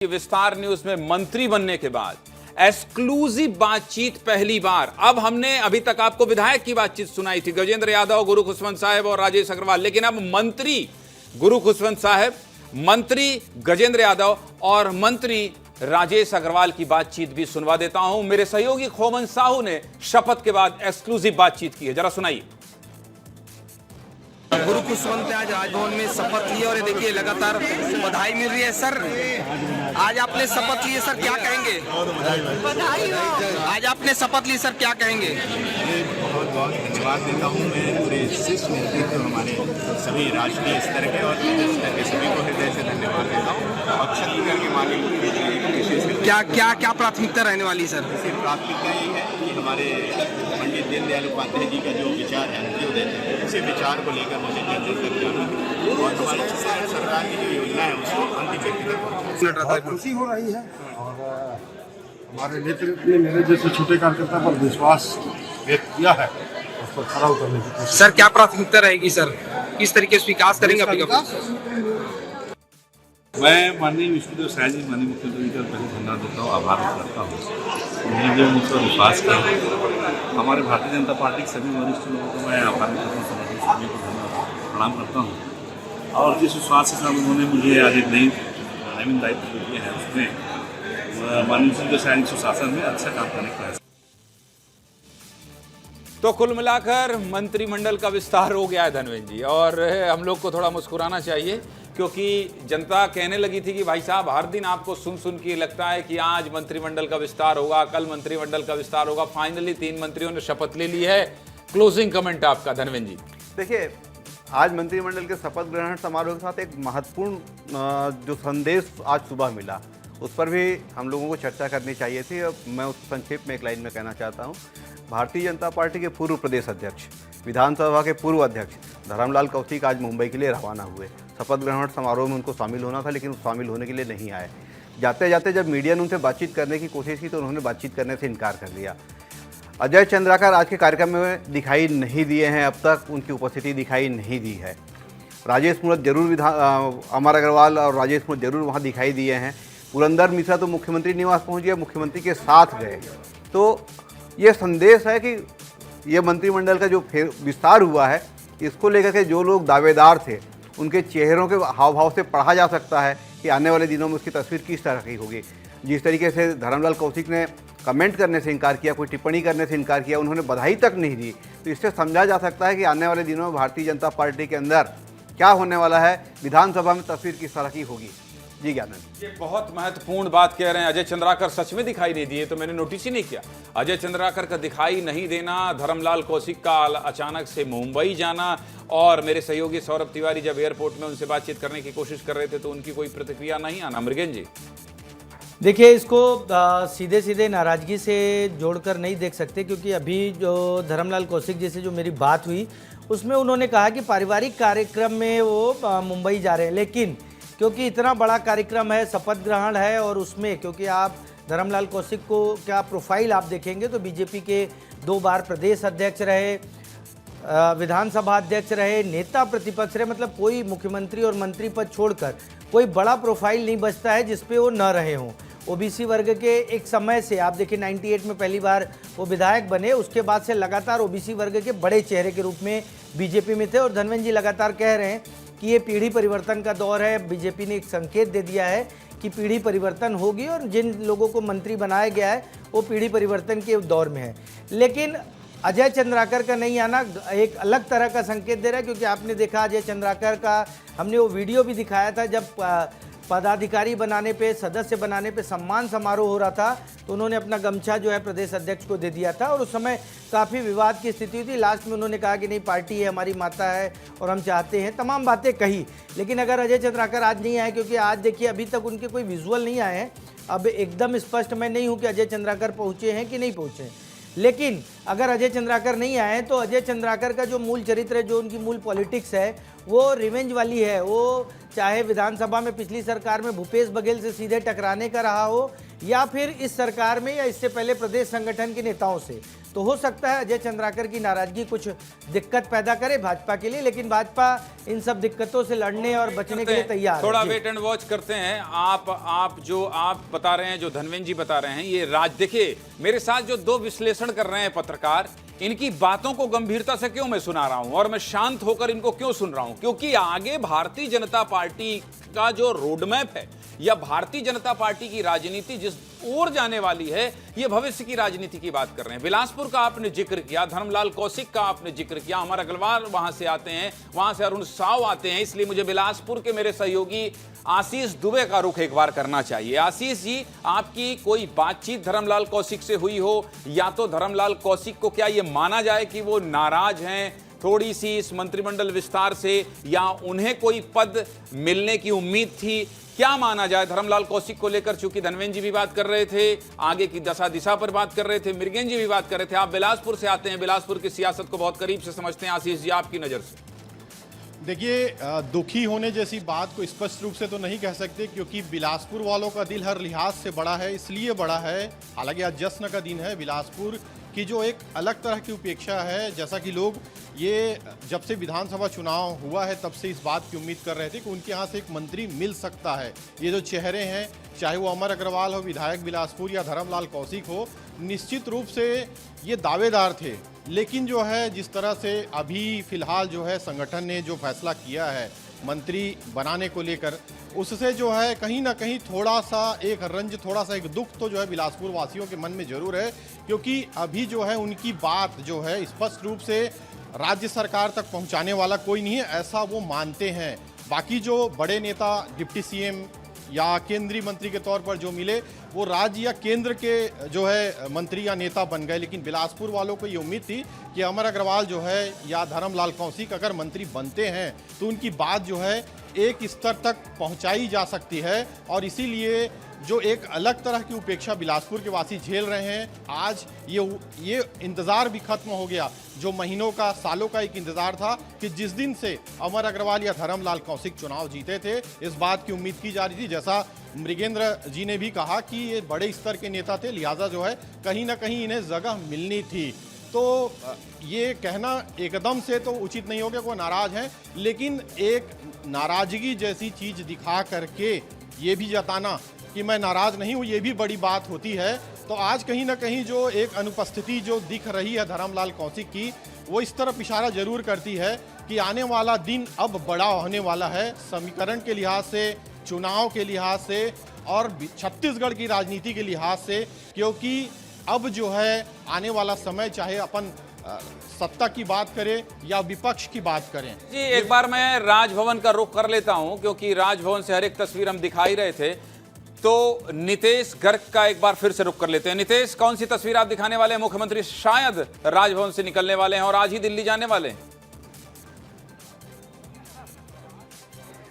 विस्तार न्यूज में मंत्री बनने के बाद एक्सक्लूसिव बातचीत पहली बार। अब हमने अभी तक आपको विधायक की बातचीत सुनाई थी, गजेंद्र यादव, गुरु खुशवंत साहब और राजेश अग्रवाल, लेकिन अब मंत्री गुरु खुशवंत साहब, मंत्री गजेंद्र यादव और मंत्री राजेश अग्रवाल की बातचीत भी सुनवा देता हूं। मेरे सहयोगी खोमन साहू ने शपथ के बाद एक्सक्लूसिव बातचीत की है, जरा सुनाइए। गुरु खुशवंत ने आज राजभवन में शपथ ली और ये देखिए लगातार बधाई मिल रही है। सर, आज आपने शपथ ली है, सर क्या कहेंगे? बधाई हो। आज आपने शपथ ली सर, क्या कहेंगे? बहुत बहुत धन्यवाद देता हूँ मैं पूरे शीर्ष नेतृत्व हमारे सभी राष्ट्रीय स्तर के और प्रदेश स्तर के सभी को हृदय से धन्यवाद देता हूँ। और छत्तीसगढ़ के माननीय विशेष क्या प्राथमिकता रहने वाली सर? प्राथमिकता ये है कि हमारे पंडित दीनदयाल उपाध्याय जी का जो विचार है, अंत्योदय, उसी विचार को लेकर मुझे जन तक जाना है और हमारी सरकार की जो योजना है उसको अंतिम व्यक्ति तक पहुँचाना। खुशी हो रही है और हमारे नेतृत्व ने मेरे जैसे छोटे कार्यकर्ता पर विश्वास व्यक्त किया है, उस पर खरा उतरने की कोशिश। सर क्या प्राथमिकता रहेगी सर? किस तरीके से विकास करेंगे आपका? मैं माननीय विष्णुदेव साय जी, माननीय मुख्यमंत्री जी का पहले धन्यवाद देता हूँ, आभार व्यक्त करता हूँ। उन्होंने जो मुझ पर विश्वास किया, हमारे भारतीय जनता पार्टी के सभी वरिष्ठ लोगों को मैं आभार व्यक्त करता हूँ, सभी को धन्यवाद प्रणाम करता हूँ। और जिस विश्वास के साथ उन्होंने मुझे आज एक नवीन दायित्व दिए हैं, उसमें माननीय विष्णुदेव साय सुशासन में अच्छा काम करने का है। तो कुल मिलाकर मंत्रिमंडल का विस्तार हो गया है धनवेंद्र जी, और हम लोग को थोड़ा मुस्कुराना चाहिए क्योंकि जनता कहने लगी थी कि भाई साहब हर दिन आपको सुन सुन के लगता है कि आज मंत्रिमंडल का विस्तार होगा, कल मंत्रिमंडल का विस्तार होगा। फाइनली 3 मंत्रियों ने शपथ ले ली है। क्लोजिंग कमेंट आपका धनवेंद्र जी। देखिए, आज मंत्रिमंडल के शपथ ग्रहण समारोह के साथ एक महत्वपूर्ण जो संदेश आज सुबह मिला, उस पर भी हम लोगों को चर्चा करनी चाहिए थी। मैं उस संक्षेप में एक लाइन में कहना चाहता हूँ। भारतीय जनता पार्टी के पूर्व प्रदेश अध्यक्ष, विधानसभा के पूर्व अध्यक्ष धर्मलाल कौशिक आज मुंबई के लिए रवाना हुए। शपथ ग्रहण समारोह में उनको शामिल होना था, लेकिन शामिल होने के लिए नहीं आए। जाते जाते जब मीडिया ने उनसे बातचीत करने की कोशिश की तो उन्होंने बातचीत करने से इनकार कर दिया। अजय चंद्राकर आज के कार्यक्रम में दिखाई नहीं दिए हैं, अब तक उनकी उपस्थिति दिखाई नहीं दी है। राजेश मूणत जरूर अमर अग्रवाल और राजेश मूणत जरूर वहाँ दिखाई दिए हैं। पुरंदर मिश्रा तो मुख्यमंत्री निवास पहुँच गए, मुख्यमंत्री के साथ गए। तो ये संदेश है कि ये मंत्रिमंडल का जो विस्तार हुआ है, इसको लेकर के जो लोग दावेदार थे, उनके चेहरों के हाव भाव से पढ़ा जा सकता है कि आने वाले दिनों में उसकी तस्वीर किस तरह की होगी। जिस तरीके से धर्मलाल कौशिक ने कमेंट करने से इनकार किया, कोई टिप्पणी करने से इनकार किया, उन्होंने बधाई तक नहीं दी, तो इससे समझा जा सकता है कि आने वाले दिनों में भारतीय जनता पार्टी के अंदर क्या होने वाला है, विधानसभा में तस्वीर किस तरह की होगी। जी ज्ञानंद, ये बहुत महत्वपूर्ण बात कह रहे हैं। अजय चंद्राकर सच में दिखाई नहीं दिए, तो मैंने नोटिस ही नहीं किया। अजय चंद्राकर का दिखाई नहीं देना, धर्मलाल कौशिक का अचानक से मुंबई जाना, और मेरे सहयोगी सौरभ तिवारी जब एयरपोर्ट में उनसे बातचीत करने की कोशिश कर रहे थे तो उनकी कोई प्रतिक्रिया नहीं आना। मृगेन जी, देखिए, इसको सीधे सीधे नाराजगी से जोड़कर नहीं देख सकते, क्योंकि अभी जो धर्मलाल कौशिक जी से जो मेरी बात हुई उसमें उन्होंने कहा कि पारिवारिक कार्यक्रम में वो मुंबई जा रहे हैं, लेकिन क्योंकि इतना बड़ा कार्यक्रम है, शपथ ग्रहण है, और उसमें क्योंकि आप धर्मलाल कौशिक को क्या प्रोफाइल आप देखेंगे तो बीजेपी के 2 बार प्रदेश अध्यक्ष रहे, विधानसभा अध्यक्ष रहे, नेता प्रतिपक्ष रहे, मतलब कोई मुख्यमंत्री और मंत्री पद छोड़कर कोई बड़ा प्रोफाइल नहीं बचता है जिसपे वो न रहे हों। ओबीसी वर्ग के एक समय से आप देखिए 98 में पहली बार वो विधायक बने, उसके बाद से लगातार ओबीसी वर्ग के बड़े चेहरे के रूप में बीजेपी में थे। और धनवेंद्र जी लगातार कह रहे हैं कि ये पीढ़ी परिवर्तन का दौर है। बीजेपी ने एक संकेत दे दिया है कि पीढ़ी परिवर्तन होगी और जिन लोगों को मंत्री बनाया गया है वो पीढ़ी परिवर्तन के दौर में है। लेकिन अजय चंद्राकर का नहीं आना एक अलग तरह का संकेत दे रहा है, क्योंकि आपने देखा अजय चंद्राकर का हमने वो वीडियो भी दिखाया था जब पदाधिकारी बनाने पे, सदस्य बनाने पे सम्मान समारोह हो रहा था, तो उन्होंने अपना गमछा जो है प्रदेश अध्यक्ष को दे दिया था और उस समय काफ़ी विवाद की स्थिति थी। लास्ट में उन्होंने कहा कि नहीं, पार्टी है, हमारी माता है और हम चाहते हैं, तमाम बातें कही। लेकिन अगर अजय चंद्राकर आज नहीं आए, क्योंकि आज देखिए अभी तक उनके कोई विजुअल नहीं आए हैं, अब एकदम स्पष्ट मैं नहीं हूँ कि अजय चंद्राकर पहुँचे हैं कि नहीं पहुँचे हैं, लेकिन अगर अजय चंद्राकर नहीं आए तो अजय चंद्राकर का जो मूल चरित्र है, जो उनकी मूल पॉलिटिक्स है, वो रिवेंज वाली है। वो चाहे विधानसभा में पिछली सरकार में भूपेश बघेल से सीधे टकराने का रहा हो या फिर इस सरकार में या इससे पहले प्रदेश संगठन के नेताओं से। तो हो सकता है अजय चंद्राकर की नाराजगी कुछ दिक्कत पैदा करे भाजपा के लिए, लेकिन भाजपा इन सब दिक्कतों से लड़ने और बचने के लिए तैयार है। थोड़ा वेट एंड वॉच करते हैं। आप जो आप बता रहे हैं, जो धनवेंद्र जी बता रहे हैं, ये देखिए मेरे साथ जो दो विश्लेषण कर रहे हैं पत्रकार, इनकी बातों को गंभीरता से क्यों मैं सुना रहा हूं और मैं शांत होकर इनको क्यों सुन रहा हूं, क्योंकि आगे भारतीय जनता पार्टी का जो रोडमैप है या भारतीय जनता पार्टी की राजनीति जिस ओर जाने वाली है, ये भविष्य की राजनीति की बात कर रहे हैं। बिलासपुर का आपने जिक्र किया, धर्मलाल कौशिक का आपने जिक्र किया, अमर अग्रवाल वहां से आते हैं, वहां से अरुण साव आते हैं, इसलिए मुझे बिलासपुर के मेरे सहयोगी आशीष दुबे का रुख एक बार करना चाहिए। आशीष जी, आपकी कोई बातचीत धर्मलाल कौशिक से हुई हो, या तो धर्मलाल कौशिक को क्या ये माना जाए कि वो नाराज हैं थोड़ी सी इस मंत्रिमंडल विस्तार से, या उन्हें कोई पद मिलने की उम्मीद थी? क्या माना जाए धर्मलाल कौशिक को लेकर? चूंकि धनवेंद्र जी भी बात कर रहे थे, आगे की दशा दिशा पर बात कर रहे थे, मृगेंद्र जी भी बात कर रहे थे। आप बिलासपुर से आते हैं, बिलासपुर की सियासत को बहुत करीब से समझते हैं। आशीष जी, आपकी नजर से देखिए, दुखी होने जैसी बात को स्पष्ट रूप से तो नहीं कह सकते, क्योंकि बिलासपुर वालों का दिल हर लिहाज से बड़ा है। इसलिए बड़ा है, हालांकि आज जश्न का दिन है, बिलासपुर की जो एक अलग तरह की उपेक्षा है। जैसा कि लोग ये जब से विधानसभा चुनाव हुआ है तब से इस बात की उम्मीद कर रहे थे कि उनके यहाँ से एक मंत्री मिल सकता है। ये जो चेहरे हैं, चाहे वो अमर अग्रवाल हो विधायक बिलासपुर या धर्मलाल कौशिक हो, निश्चित रूप से ये दावेदार थे। लेकिन जो है जिस तरह से अभी फिलहाल जो है संगठन ने जो फैसला किया है मंत्री बनाने को लेकर, उससे जो है कहीं ना कहीं थोड़ा सा एक रंज, थोड़ा सा एक दुख तो जो है बिलासपुर वासियों के मन में जरूर है, क्योंकि अभी जो है उनकी बात जो है स्पष्ट रूप से राज्य सरकार तक पहुंचाने वाला कोई नहीं है, ऐसा वो मानते हैं। बाकी जो बड़े नेता डिप्टी सीएम या केंद्रीय मंत्री के तौर पर जो मिले, वो राज्य या केंद्र के जो है मंत्री या नेता बन गए। लेकिन बिलासपुर वालों को ये उम्मीद थी कि अमर अग्रवाल जो है या धर्मलाल कौशिक अगर मंत्री बनते हैं तो उनकी बात जो है एक स्तर तक पहुंचाई जा सकती है। और इसीलिए जो एक अलग तरह की उपेक्षा बिलासपुर के वासी झेल रहे हैं, आज ये इंतज़ार भी खत्म हो गया, जो महीनों का, सालों का एक इंतज़ार था कि जिस दिन से अमर अग्रवाल या धर्मलाल कौशिक चुनाव जीते थे, इस बात की उम्मीद की जा रही थी। जैसा मृगेंद्र जी ने भी कहा कि ये बड़े स्तर के नेता थे, लिहाजा जो है कहीं ना कहीं इन्हें जगह मिलनी थी। तो ये कहना एकदम से तो उचित नहीं हो गया कोई नाराज है, लेकिन एक नाराजगी जैसी चीज़ दिखा करके ये भी जताना कि मैं नाराज नहीं हूँ, ये भी बड़ी बात होती है। तो आज कहीं ना कहीं जो एक अनुपस्थिति जो दिख रही है धर्मलाल कौशिक की, वो इस तरफ इशारा जरूर करती है कि आने वाला दिन अब बड़ा होने वाला है, समीकरण के लिहाज से, चुनाव के लिहाज से और छत्तीसगढ़ की राजनीति के लिहाज से। क्योंकि अब जो है आने वाला समय, चाहे अपन सत्ता की बात करें या विपक्ष की बात करें। जी, एक बार मैं राजभवन का रुख कर लेता हूं, क्योंकि राजभवन से हर एक तस्वीर हम दिखाई रहे थे। तो नितेश गर्ग का एक बार फिर से रुख कर लेते हैं। नितेश, कौन सी तस्वीर आप दिखाने वाले हैं? मुख्यमंत्री शायद राजभवन से निकलने वाले हैं और आज ही दिल्ली जाने वाले हैं।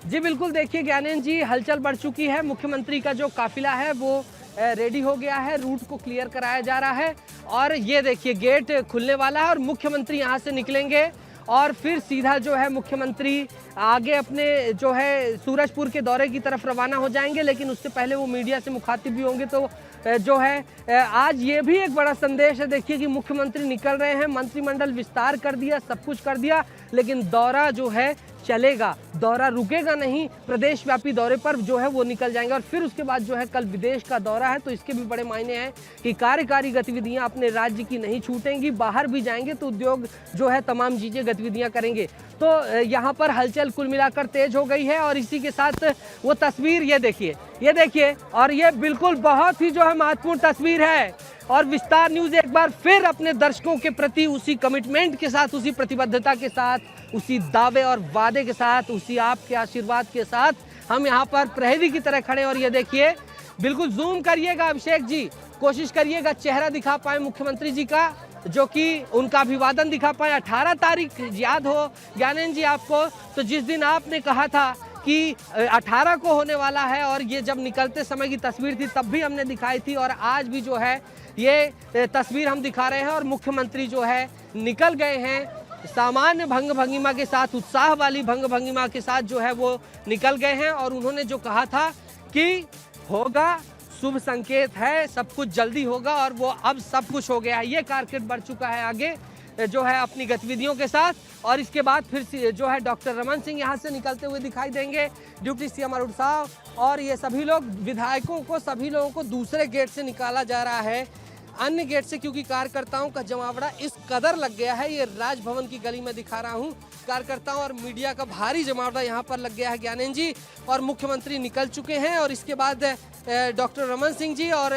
जी बिल्कुल, देखिए ज्ञानेंद्र जी, हलचल बढ़ चुकी है। मुख्यमंत्री का जो काफिला है वो रेडी हो गया है, रूट को क्लियर कराया जा रहा है और ये देखिए गेट खुलने वाला है और मुख्यमंत्री यहाँ से निकलेंगे और फिर सीधा जो है मुख्यमंत्री आगे अपने जो है सूरजपुर के दौरे की तरफ रवाना हो जाएंगे। लेकिन उससे पहले वो मीडिया से मुखातिब भी होंगे। तो जो है आज ये भी एक बड़ा संदेश है, देखिए कि मुख्यमंत्री निकल रहे हैं, मंत्रिमंडल विस्तार कर दिया, सब कुछ कर दिया, लेकिन दौरा जो है चलेगा, दौरा रुकेगा नहीं। प्रदेश व्यापी दौरे पर जो है वो निकल जाएंगे और फिर उसके बाद जो है कल विदेश का दौरा है। तो इसके भी बड़े मायने हैं कि कार्यकारी गतिविधियां अपने राज्य की नहीं छूटेंगी, बाहर भी जाएंगे तो उद्योग जो है तमाम चीज़ें गतिविधियां करेंगे। तो यहाँ पर हलचल कुल मिलाकर तेज हो गई है और इसी के साथ वो तस्वीर ये देखिए और ये बिल्कुल बहुत ही जो है महत्वपूर्ण तस्वीर है। और विस्तार न्यूज़ एक बार फिर अपने दर्शकों के प्रति उसी कमिटमेंट के साथ, उसी प्रतिबद्धता के साथ, उसी दावे और वादे के साथ, उसी आपके आशीर्वाद के साथ हम यहाँ पर प्रहरी की तरह खड़े। और ये देखिए, बिल्कुल जूम करिएगा अभिषेक जी, कोशिश करिएगा चेहरा दिखा पाए मुख्यमंत्री जी का, जो कि उनका अभिवादन दिखा पाए। 18 तारीख याद हो ज्ञानेंद्र जी आपको, तो जिस दिन आपने कहा था कि 18 को होने वाला है और ये जब निकलते समय की तस्वीर थी तब भी हमने दिखाई थी और आज भी जो है ये तस्वीर हम दिखा रहे हैं और मुख्यमंत्री जो है निकल गए हैं सामान्य भंग भंगिमा के साथ, उत्साह वाली भंग भंगिमा के साथ जो है वो निकल गए हैं। और उन्होंने जो कहा था कि होगा, शुभ संकेत है, सब कुछ जल्दी होगा, और वो अब सब कुछ हो गया है। ये कारकेड बढ़ चुका है आगे जो है अपनी गतिविधियों के साथ। और इसके बाद फिर जो है डॉक्टर रमन सिंह यहाँ से निकलते हुए दिखाई देंगे, डिप्टी सीएम अरुण साव, और ये सभी लोग, विधायकों को, सभी लोगों को दूसरे गेट से निकाला जा रहा है, अन्य गेट से, क्योंकि कार्यकर्ताओं का जमावड़ा इस कदर लग गया है। ये राजभवन की गली में दिखा रहा हूँ, कार्यकर्ताओं और मीडिया का भारी जमावड़ा यहाँ पर लग गया है ज्ञानेंद्र जी। और मुख्यमंत्री निकल चुके हैं और इसके बाद डॉक्टर रमन सिंह जी और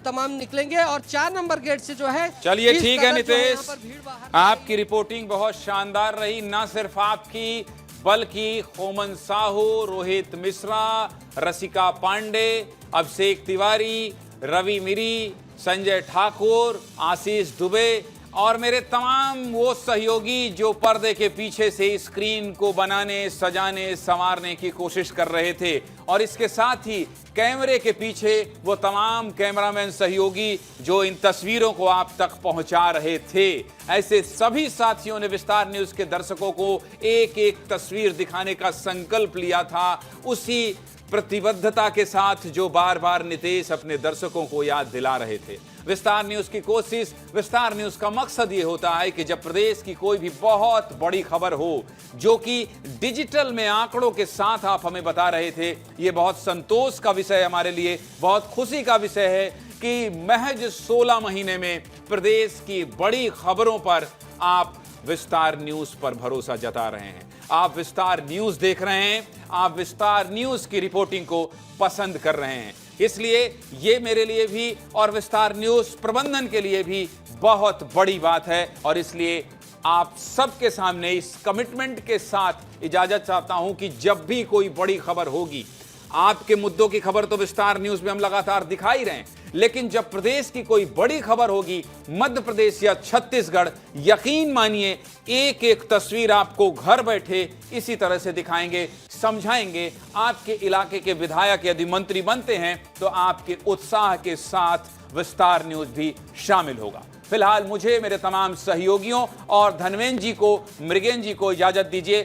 तमाम निकलेंगे। और 4 नंबर गेट से जो है, चलिए इस ठीक कदर है जो नितेश, यहाँ पर भीड़ बाहर आपकी रिपोर्टिंग बहुत शानदार रही। ना सिर्फ आपकी बल्कि होमन साहू, रोहित मिश्रा, रसिका पांडे, अभिषेक तिवारी, रवि मिरी, संजय ठाकुर, आशीष दुबे और मेरे तमाम वो सहयोगी जो पर्दे के पीछे से स्क्रीन को बनाने, सजाने, संवारने की कोशिश कर रहे थे, और इसके साथ ही कैमरे के पीछे वो तमाम कैमरामैन सहयोगी जो इन तस्वीरों को आप तक पहुंचा रहे थे। ऐसे सभी साथियों ने विस्तार न्यूज के दर्शकों को एक एक तस्वीर दिखाने का संकल्प लिया था, उसी प्रतिबद्धता के साथ जो बार बार नितेश अपने दर्शकों को याद दिला रहे थे। विस्तार न्यूज की कोशिश, विस्तार न्यूज का मकसद ये होता है कि जब प्रदेश की कोई भी बहुत बड़ी खबर हो, जो कि डिजिटल में आंकड़ों के साथ आप हमें बता रहे थे, ये बहुत संतोष का विषय हमारे लिए, बहुत खुशी का विषय है कि महज 16 महीने में प्रदेश की बड़ी खबरों पर आप विस्तार न्यूज पर भरोसा जता रहे हैं। आप विस्तार न्यूज देख रहे हैं, आप विस्तार न्यूज की रिपोर्टिंग को पसंद कर रहे हैं। इसलिए ये मेरे लिए भी और विस्तार न्यूज प्रबंधन के लिए भी बहुत बड़ी बात है, और इसलिए आप सबके सामने इस कमिटमेंट के साथ इजाजत चाहता हूं कि जब भी कोई बड़ी खबर होगी, आपके मुद्दों की खबर तो विस्तार न्यूज में हम लगातार दिखा ही रहे हैं, लेकिन जब प्रदेश की कोई बड़ी खबर होगी, मध्य प्रदेश या छत्तीसगढ़, यकीन मानिए एक एक तस्वीर आपको घर बैठे इसी तरह से दिखाएंगे, समझाएंगे। आपके इलाके के विधायक यदि मंत्री बनते हैं तो आपके उत्साह के साथ विस्तार न्यूज भी शामिल होगा। फिलहाल मुझे, मेरे तमाम सहयोगियों और धनवेंद्र जी को, मृगेंद्र जी को इजाजत दीजिए।